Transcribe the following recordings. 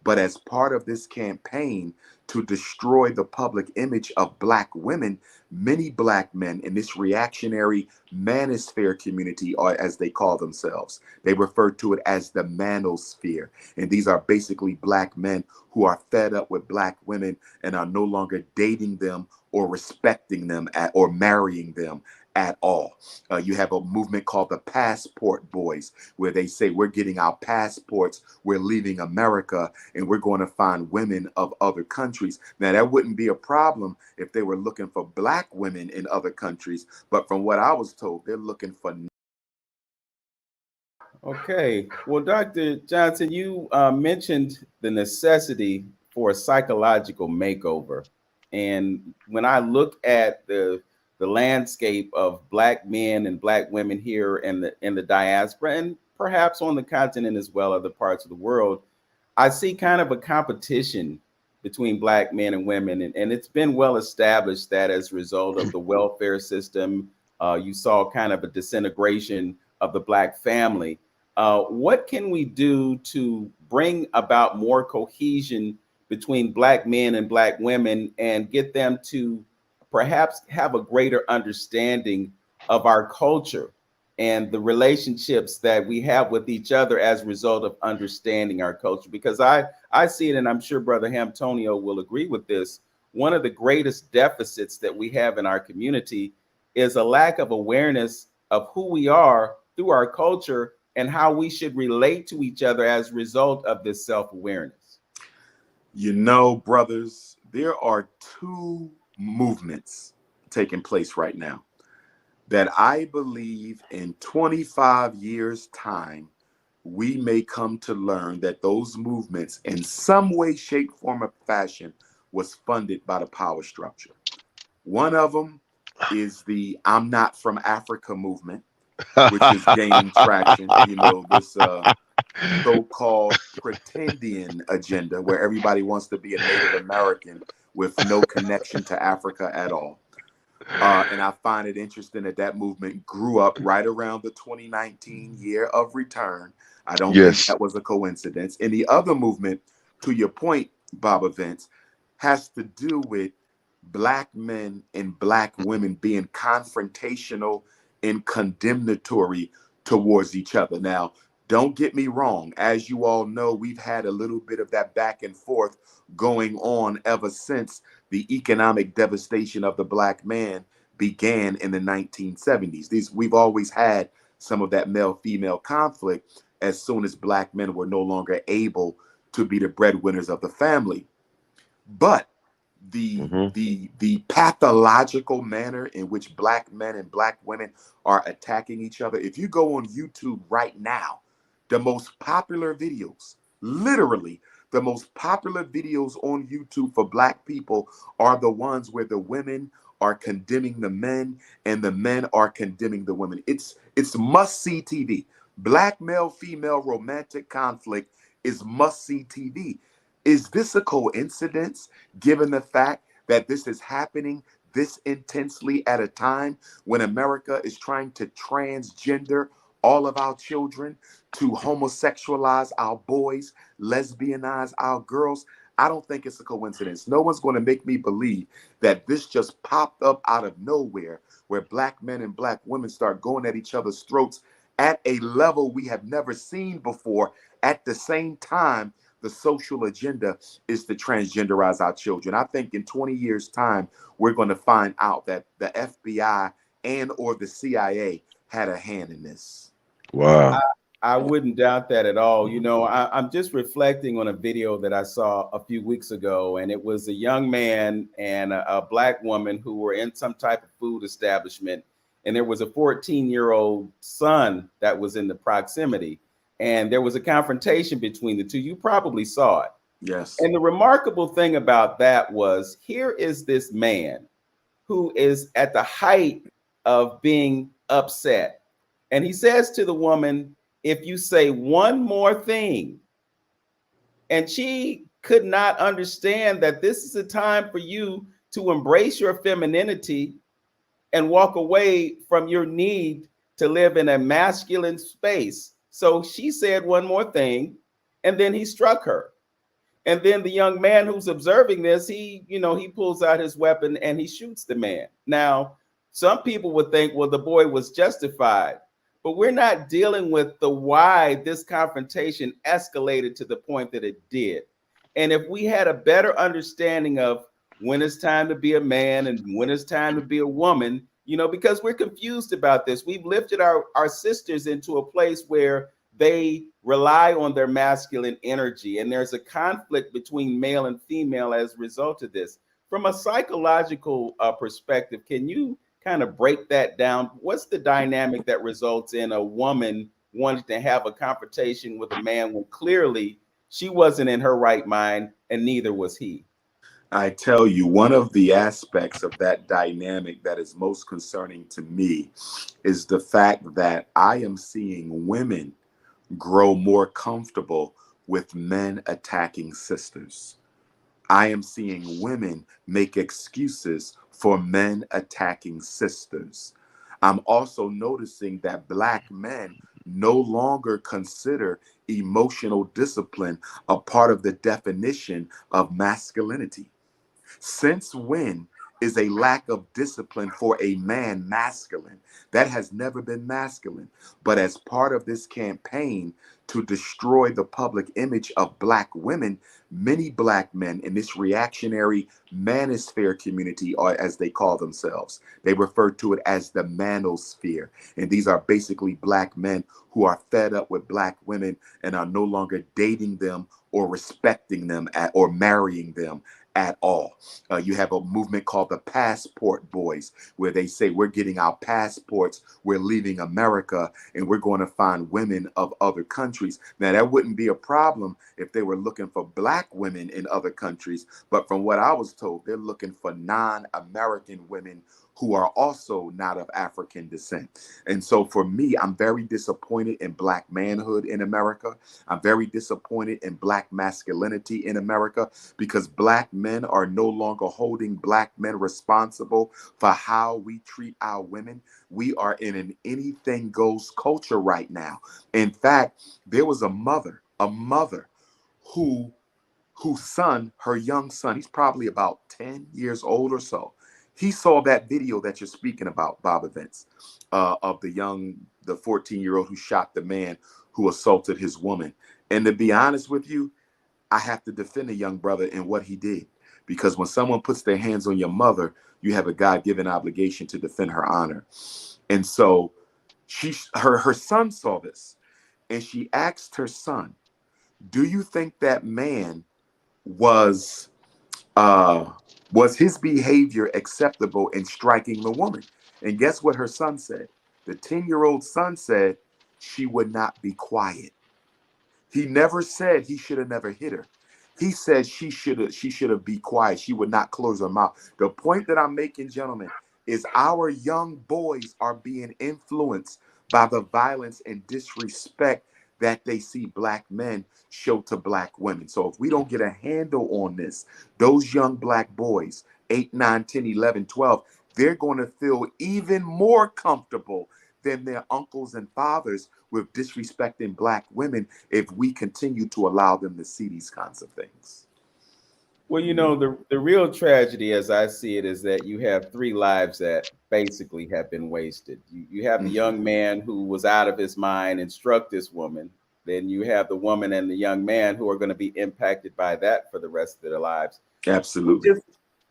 But as part of this campaign to destroy the public image of Black women, many Black men in this reactionary manosphere community, or as they call themselves, they refer to it as the Manosphere. And these are basically Black men who are fed up with Black women and are no longer dating them or respecting them or marrying them at all. You have a movement called the Passport Boys, where they say we're getting our passports, we're leaving America, and we're going to find women of other countries. Now, that wouldn't be a problem if they were looking for Black women in other countries, but from what I was told, they're looking for. Okay. Well, Dr. Johnson, you mentioned the necessity for a psychological makeover. And when I look at the landscape of Black men and Black women here in the diaspora, and perhaps on the continent as well, other parts of the world, I see kind of a competition between Black men and women. And it's been well established that as a result of the welfare system, you saw kind of a disintegration of the Black family. What can we do to bring about more cohesion between Black men and Black women and get them to perhaps have a greater understanding of our culture and the relationships that we have with each other as a result of understanding our culture? Because I see it, and I'm sure Brother Hamtonio will agree with this. One of the greatest deficits that we have in our community is a lack of awareness of who we are through our culture and how we should relate to each other as a result of this self-awareness. You know, brothers, there are two movements taking place right now that I believe in 25 years' time, we may come to learn that those movements in some way, shape, form, or fashion was funded by the power structure. One of them is the I'm Not From Africa movement, which is gaining traction. You know, this so-called pretendian agenda where everybody wants to be a Native American with no connection to Africa at all. And I find it interesting that that movement grew up right around the 2019 year of return. I don't think Yes. that was a coincidence. And the other movement, to your point, Baba Vince, has to do with Black men and Black women being confrontational and condemnatory towards each other. Now, don't get me wrong. As you all know, we've had a little bit of that back and forth going on ever since the economic devastation of the Black man began in the 1970s. We've always had some of that male-female conflict as soon as Black men were no longer able to be the breadwinners of the family. But the pathological manner in which Black men and Black women are attacking each other. If you go on YouTube right now, the most popular videos, literally the most popular videos on YouTube for Black people are the ones where the women are condemning the men and the men are condemning the women. It's must-see TV. Black male-female romantic conflict is must-see TV. Is this a coincidence, given the fact that this is happening this intensely at a time when America is trying to transgender all of our children, to homosexualize our boys, lesbianize our girls? I don't think it's a coincidence. No one's going to make me believe that this just popped up out of nowhere, where Black men and Black women start going at each other's throats at a level we have never seen before. At the same time, the social agenda is to transgenderize our children. I think in 20 years' time, we're going to find out that the FBI and or the CIA had a hand in this. Wow. I wouldn't doubt that at all. You know, I'm just reflecting on a video that I saw a few weeks ago, and it was a young man and a Black woman who were in some type of food establishment, and there was a 14-year-old son that was in the proximity, and there was a confrontation between the two. You probably saw it. Yes. And the remarkable thing about that was, here is this man who is at the height of being upset. And he says to the woman, if you say one more thing, and she could not understand that this is a time for you to embrace your femininity and walk away from your need to live in a masculine space. So she said one more thing, and then he struck her. And then the young man who's observing this, he pulls out his weapon and he shoots the man. Now, some people would think, well, the boy was justified, but we're not dealing with the why this confrontation escalated to the point that it did. And if we had a better understanding of when it's time to be a man and when it's time to be a woman, because we're confused about this. We've lifted our sisters into a place where they rely on their masculine energy, and there's a conflict between male and female as a result of this. From a psychological perspective, can you kind of break that down? What's the dynamic that results in a woman wanting to have a confrontation with a man when clearly she wasn't in her right mind and neither was he? I tell you, one of the aspects of that dynamic that is most concerning to me is the fact that I am seeing women grow more comfortable with men attacking sisters. I am seeing women make excuses for men attacking sisters. I'm also noticing that Black men no longer consider emotional discipline a part of the definition of masculinity. Since when is a lack of discipline for a man masculine? That has never been masculine. But as part of this campaign to destroy the public image of Black women, many Black men in this reactionary manosphere community, or as they call themselves, they refer to it as the manosphere. And these are basically Black men who are fed up with Black women and are no longer dating them or respecting them or marrying them at all. You have a movement called the Passport Boys, where they say we're getting our passports, we're leaving America, and we're going to find women of other countries. Now, that wouldn't be a problem if they were looking for Black women in other countries, but from what I was told, they're looking for non-American women who are also not of African descent. And so for me, I'm very disappointed in Black manhood in America. I'm very disappointed in Black masculinity in America, because Black men are no longer holding Black men responsible for how we treat our women. We are in an anything goes culture right now. In fact, there was a mother who whose son, her young son, he's probably about 10 years old or so. He saw that video that you're speaking about, Bob Events, of the 14-year-old who shot the man who assaulted his woman. And to be honest with you, I have to defend the young brother in what he did. Because when someone puts their hands on your mother, you have a God-given obligation to defend her honor. And so her son saw this, and she asked her son, do you think that man was his behavior acceptable in striking the woman? And guess what her son said? The 10-year-old son said she would not be quiet. He never said he should have never hit her. He said she should have be quiet. She would not close her mouth. The point that I'm making, gentlemen, is our young boys are being influenced by the violence and disrespect that they see Black men show to Black women. So if we don't get a handle on this, those young Black boys, 8, 9, 10, 11, 12, they're going to feel even more comfortable than their uncles and fathers with disrespecting Black women if we continue to allow them to see these kinds of things. Well, the real tragedy, as I see it, is that you have 3 lives that basically have been wasted. You have the young man who was out of his mind and struck this woman. Then you have the woman and the young man who are going to be impacted by that for the rest of their lives. Absolutely.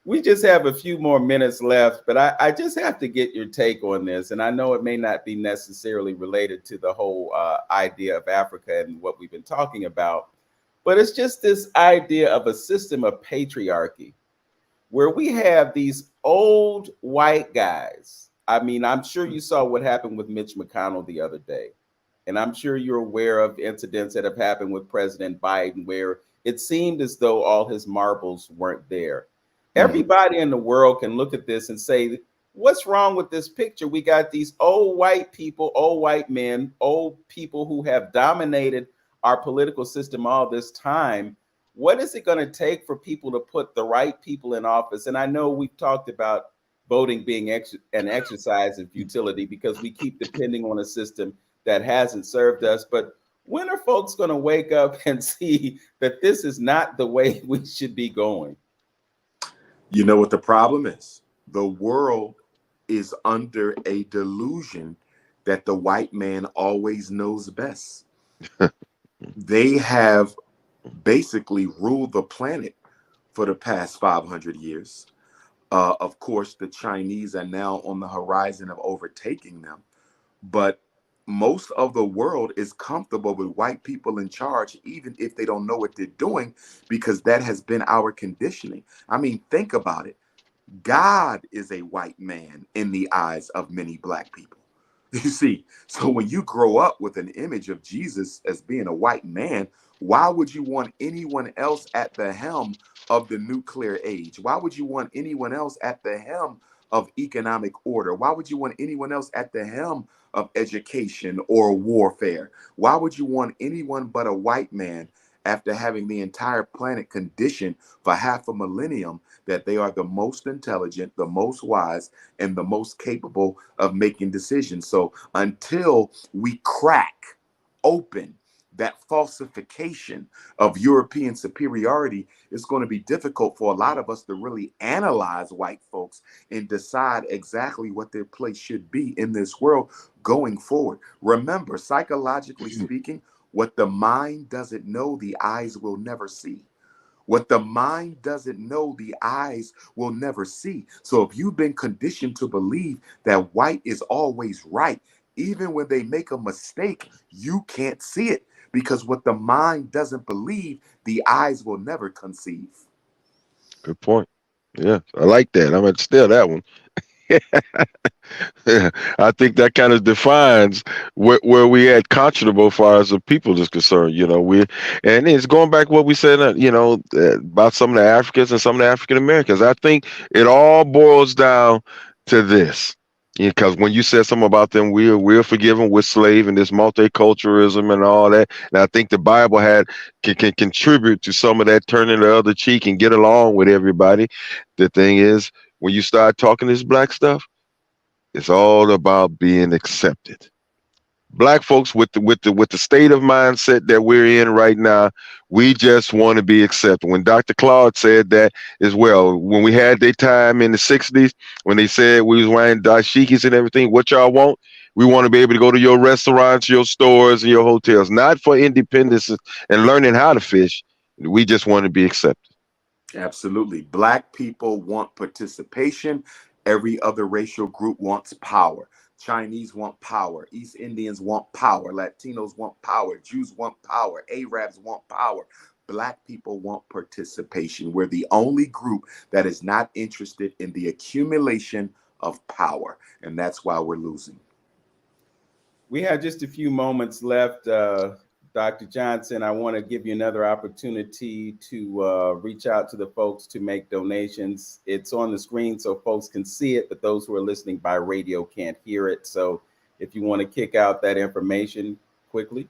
We just have a few more minutes left, but I just have to get your take on this. And I know it may not be necessarily related to the whole idea of Africa and what we've been talking about, but it's just this idea of a system of patriarchy where we have these old white guys. I mean, I'm sure you saw what happened with Mitch McConnell the other day. And I'm sure you're aware of incidents that have happened with President Biden where it seemed as though all his marbles weren't there. Everybody in the world can look at this and say, what's wrong with this picture? We got these old white people, old white men, old people who have dominated our political system all this time. What is it going to take for people to put the right people in office? And I know we've talked about voting being an exercise in futility because we keep depending on a system that hasn't served us. But When are folks going to wake up and see that this is not the way we should be going? You know what the problem is? The world is under a delusion that the white man always knows best. They have basically ruled the planet for the past 500 years. Of course, the Chinese are now on the horizon of overtaking them. But most of the world is comfortable with white people in charge, even if they don't know what they're doing, because that has been our conditioning. I mean, think about it. God is a white man in the eyes of many black people. You see, so when you grow up with an image of Jesus as being a white man, why would you want anyone else at the helm of the nuclear age? Why would you want anyone else at the helm of economic order? Why would you want anyone else at the helm of education or warfare? Why would you want anyone but a white man after having the entire planet conditioned for half a millennium that they are the most intelligent, the most wise, and the most capable of making decisions? So until we crack open that falsification of European superiority, it's going to be difficult for a lot of us to really analyze white folks and decide exactly what their place should be in this world going forward. Remember, psychologically speaking, what the mind doesn't know, the eyes will never see. What the mind doesn't know, the eyes will never see. So if you've been conditioned to believe that white is always right, even when they make a mistake, you can't see it, because what the mind doesn't believe, the eyes will never conceive. Good point. Yeah, I like that. I'm gonna steal that one. Yeah, I think that kind of defines where we at conscionable as far as the people is concerned. And it's going back to what we said, about some of the Africans and some of the African Americans. I think it all boils down to this. Because when you said something about them, we're forgiven with slave and this multiculturalism and all that, and I think the Bible can contribute to some of that, turning the other cheek and get along with everybody. The thing is, when you start talking this black stuff, it's all about being accepted. Black folks with the state of mindset that we're in right now, we just want to be accepted. When Dr. Claude said that as well, when we had their time in the '60s, when they said we was wearing dashikis and everything, what y'all want? We want to be able to go to your restaurants, your stores, and your hotels, not for independence and learning how to fish. We just want to be accepted. Absolutely. Black people want participation. Every other racial group wants power. Chinese want power. East Indians want power. Latinos want power. Jews want power. Arabs want power. Black people want participation. We're the only group that is not interested in the accumulation of power. And that's why we're losing. We have just a few moments left. Dr. Johnson, I want to give you another opportunity to reach out to the folks to make donations. It's on the screen so folks can see it, but those who are listening by radio can't hear it. So if you want to kick out that information quickly.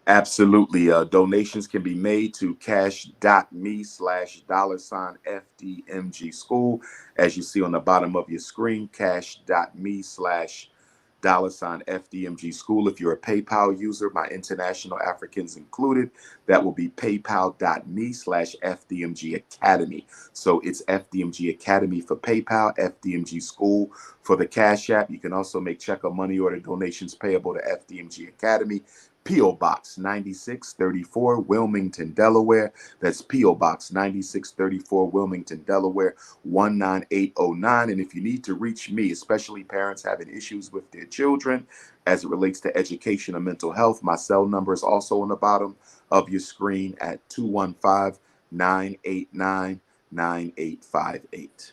Absolutely. Donations can be made to cash.me/$FDMG school. As you see on the bottom of your screen, cash.me/$FDMG school. If you're a PayPal user, my international Africans included, that will be paypal.me/FDMG Academy. So it's FDMG Academy for PayPal, FDMG school for the Cash App. You can also make check or money order donations payable to FDMG Academy. P.O. Box 9634, Wilmington, Delaware. That's P.O. Box 9634, Wilmington, Delaware, 19809. And if you need to reach me, especially parents having issues with their children as it relates to education or mental health, my cell number is also on the bottom of your screen at 215-989-9858.